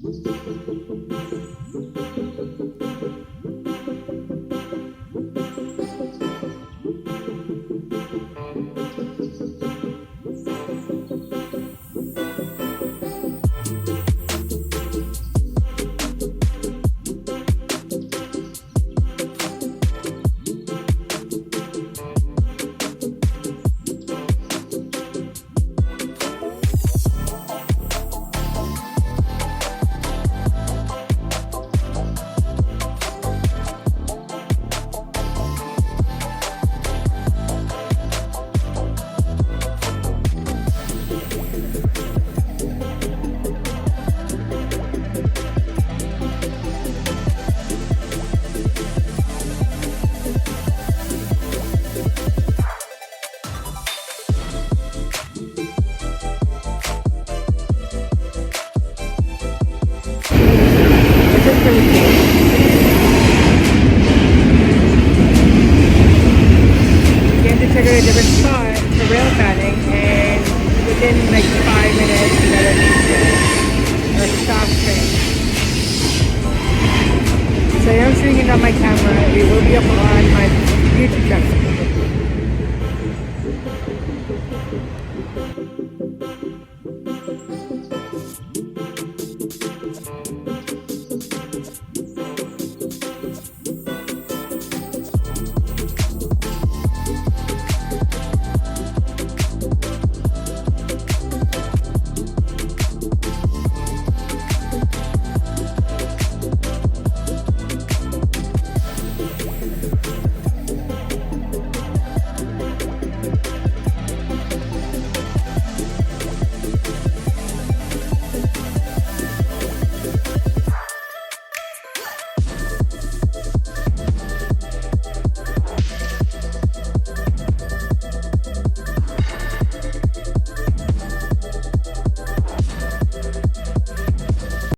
To a different spot for railfanning, and within like 5 minutes another train or stop train. So I'm shooting it on my camera. It will be up on my YouTube channel.